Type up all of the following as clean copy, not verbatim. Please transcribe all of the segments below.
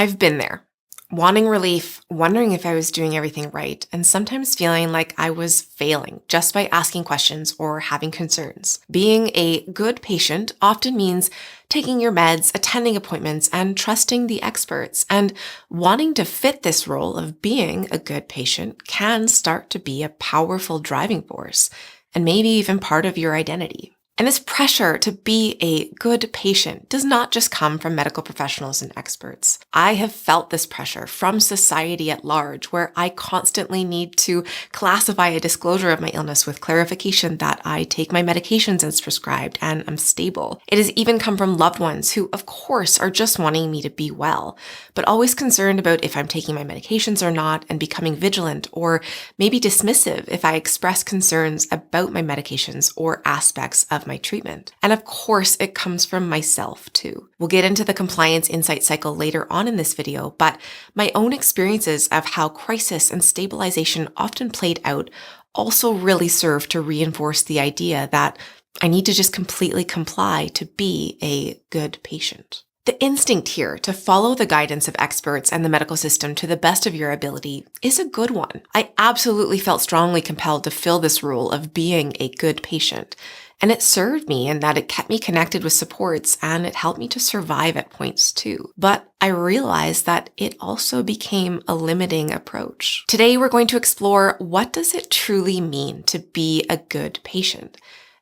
I've been there, wanting relief, wondering if I was doing everything right, and sometimes feeling like I was failing just by asking questions or having concerns. Being a good patient often means taking your meds, attending appointments, and trusting the experts. And wanting to fit this role of being a good patient can start to be a powerful driving force, and maybe even part of your identity. And this pressure to be a good patient does not just come from medical professionals and experts. I have felt this pressure from society at large, where I constantly need to classify a disclosure of my illness with clarification that I take my medications as prescribed and I'm stable. It has even come from loved ones who, of course, are just wanting me to be well, but always concerned about if I'm taking my medications or not and becoming vigilant or maybe dismissive if I express concerns about my medications or aspects of my treatment. And of course, it comes from myself too. We'll get into the compliance insight cycle later on in this video, but my own experiences of how crisis and stabilization often played out also really serve to reinforce the idea that I need to just completely comply to be a good patient. The instinct here to follow the guidance of experts and the medical system to the best of your ability is a good one. I absolutely felt strongly compelled to fill this role of being a good patient. And it served me in that it kept me connected with supports and it helped me to survive at points too. But I realized that it also became a limiting approach. Today, we're going to explore what does it truly mean to be a good patient?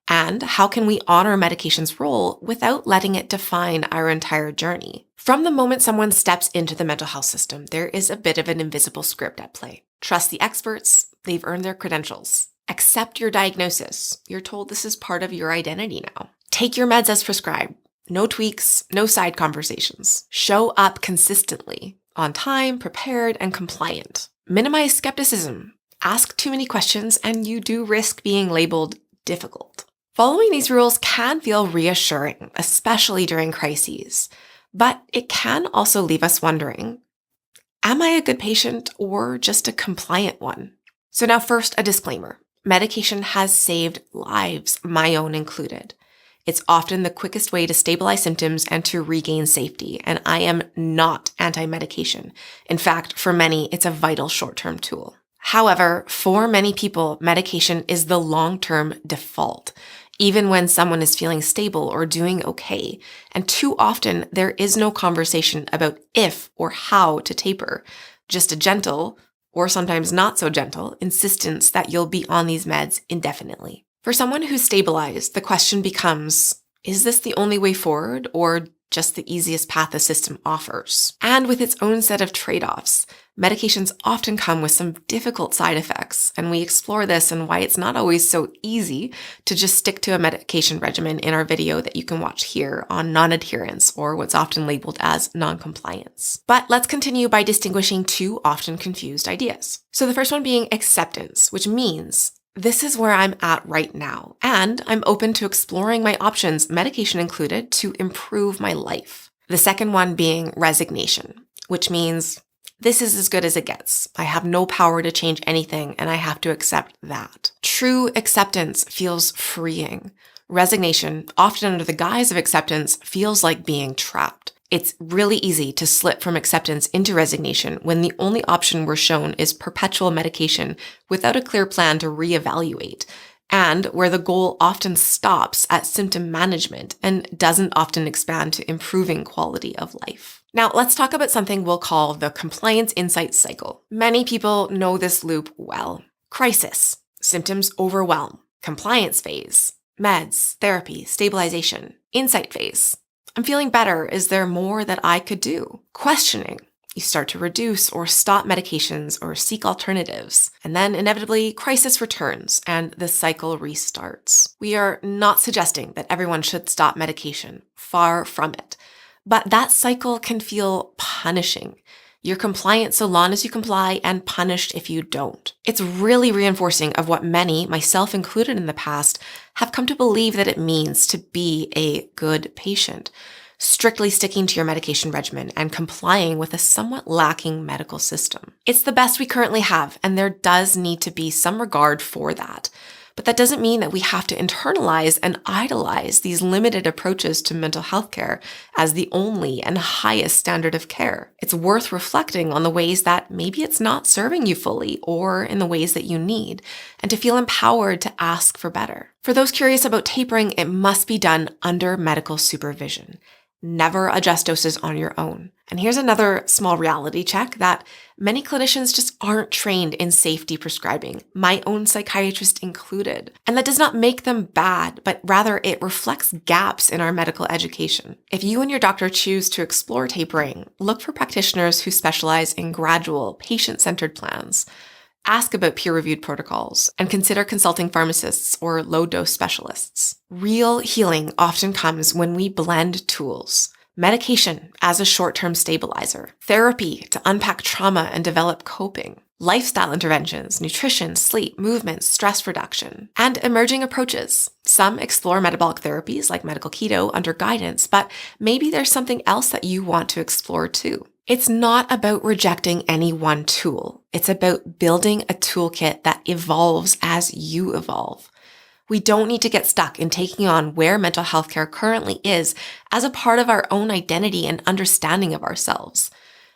And how can we honor medication's role without letting it define our entire journey? From the moment someone steps into the mental health system, there is a bit of an invisible script at play. Trust the experts, they've earned their credentials. Accept your diagnosis. You're told this is part of your identity now. Take your meds as prescribed. No tweaks, no side conversations. Show up consistently, on time, prepared, and compliant. Minimize skepticism. Ask too many questions, and you do risk being labeled difficult. Following these rules can feel reassuring, especially during crises, but it can also leave us wondering, am I a good patient or just a compliant one? So now first, a disclaimer. Medication has saved lives, my own included. It's often the quickest way to stabilize symptoms and to regain safety, and I am not anti-medication. In fact, for many, it's a vital short-term tool. However, for many people, medication is the long-term default, even when someone is feeling stable or doing okay. And too often, there is no conversation about if or how to taper, just a gentle, or sometimes not so gentle, insistence that you'll be on these meds indefinitely. For someone who's stabilized, the question becomes, is this the only way forward or just the easiest path the system offers? And with its own set of trade-offs, medications often come with some difficult side effects, and we explore this and why it's not always so easy to just stick to a medication regimen in our video that you can watch here on non-adherence, or what's often labeled as non-compliance. But let's continue by distinguishing two often confused ideas. So the first one being acceptance, which means this is where I'm at right now, and I'm open to exploring my options, medication included, to improve my life. The second one being resignation, which means this is as good as it gets. I have no power to change anything, and I have to accept that. True acceptance feels freeing. Resignation, often under the guise of acceptance, feels like being trapped. It's really easy to slip from acceptance into resignation when the only option we're shown is perpetual medication without a clear plan to reevaluate, and where the goal often stops at symptom management and doesn't often expand to improving quality of life. Now, let's talk about something we'll call the compliance insight cycle. Many people know this loop well. Crisis, symptoms overwhelm. Compliance phase, meds, therapy, stabilization. Insight phase, I'm feeling better. Is there more that I could do? Questioning, you start to reduce or stop medications or seek alternatives. And then inevitably, crisis returns and the cycle restarts. We are not suggesting that everyone should stop medication. Far from it. But that cycle can feel punishing. You're compliant so long as you comply and punished if you don't. It's really reinforcing of what many, myself included in the past, have come to believe that it means to be a good patient. Strictly sticking to your medication regimen and complying with a somewhat lacking medical system. It's the best we currently have, and there does need to be some regard for that. But that doesn't mean that we have to internalize and idolize these limited approaches to mental health care as the only and highest standard of care. It's worth reflecting on the ways that maybe it's not serving you fully or in the ways that you need, and to feel empowered to ask for better. For those curious about tapering, it must be done under medical supervision. Never adjust doses on your own. And here's another small reality check that many clinicians just aren't trained in safety prescribing, my own psychiatrist included. And that does not make them bad, but rather it reflects gaps in our medical education. If you and your doctor choose to explore tapering, look for practitioners who specialize in gradual, patient-centered plans. Ask about peer-reviewed protocols, and consider consulting pharmacists or low-dose specialists. Real healing often comes when we blend tools. Medication as a short-term stabilizer, therapy to unpack trauma and develop coping, lifestyle interventions, nutrition, sleep, movement, stress reduction, and emerging approaches. Some explore metabolic therapies like medical keto under guidance, but maybe there's something else that you want to explore too. It's not about rejecting any one tool. It's about building a toolkit that evolves as you evolve. We don't need to get stuck in taking on where mental health care currently is as a part of our own identity and understanding of ourselves.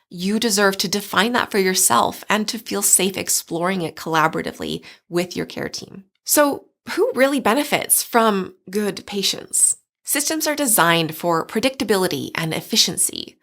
You deserve to define that for yourself and to feel safe exploring it collaboratively with your care team. So, who really benefits from good patients? Systems are designed for predictability and efficiency.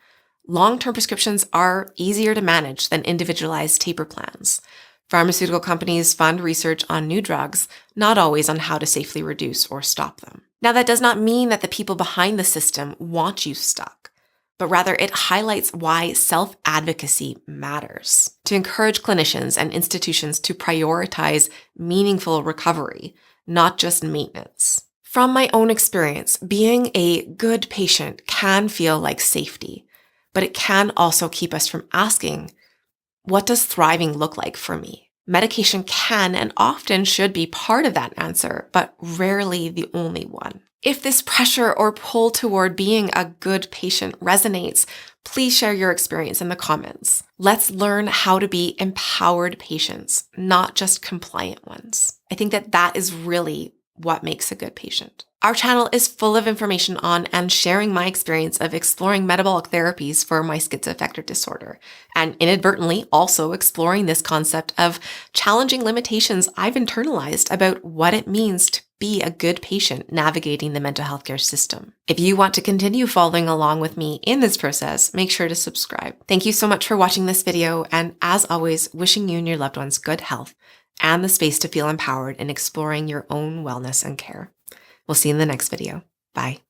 Long-term prescriptions are easier to manage than individualized taper plans. Pharmaceutical companies fund research on new drugs, not always on how to safely reduce or stop them. Now, that does not mean that the people behind the system want you stuck, but rather it highlights why self-advocacy matters, to encourage clinicians and institutions to prioritize meaningful recovery, not just maintenance. From my own experience, being a good patient can feel like safety, but it can also keep us from asking, what does thriving look like for me? Medication can and often should be part of that answer, but rarely the only one. If this pressure or pull toward being a good patient resonates, please share your experience in the comments. Let's learn how to be empowered patients, not just compliant ones. I think that is really what makes a good patient. Our channel is full of information on and sharing my experience of exploring metabolic therapies for my schizoaffective disorder, and inadvertently also exploring this concept of challenging limitations I've internalized about what it means to be a good patient navigating the mental health care system. If you want to continue following along with me in this process, make sure to subscribe. Thank you so much for watching this video, and as always, wishing you and your loved ones good health and the space to feel empowered in exploring your own wellness and care. We'll see you in the next video. Bye.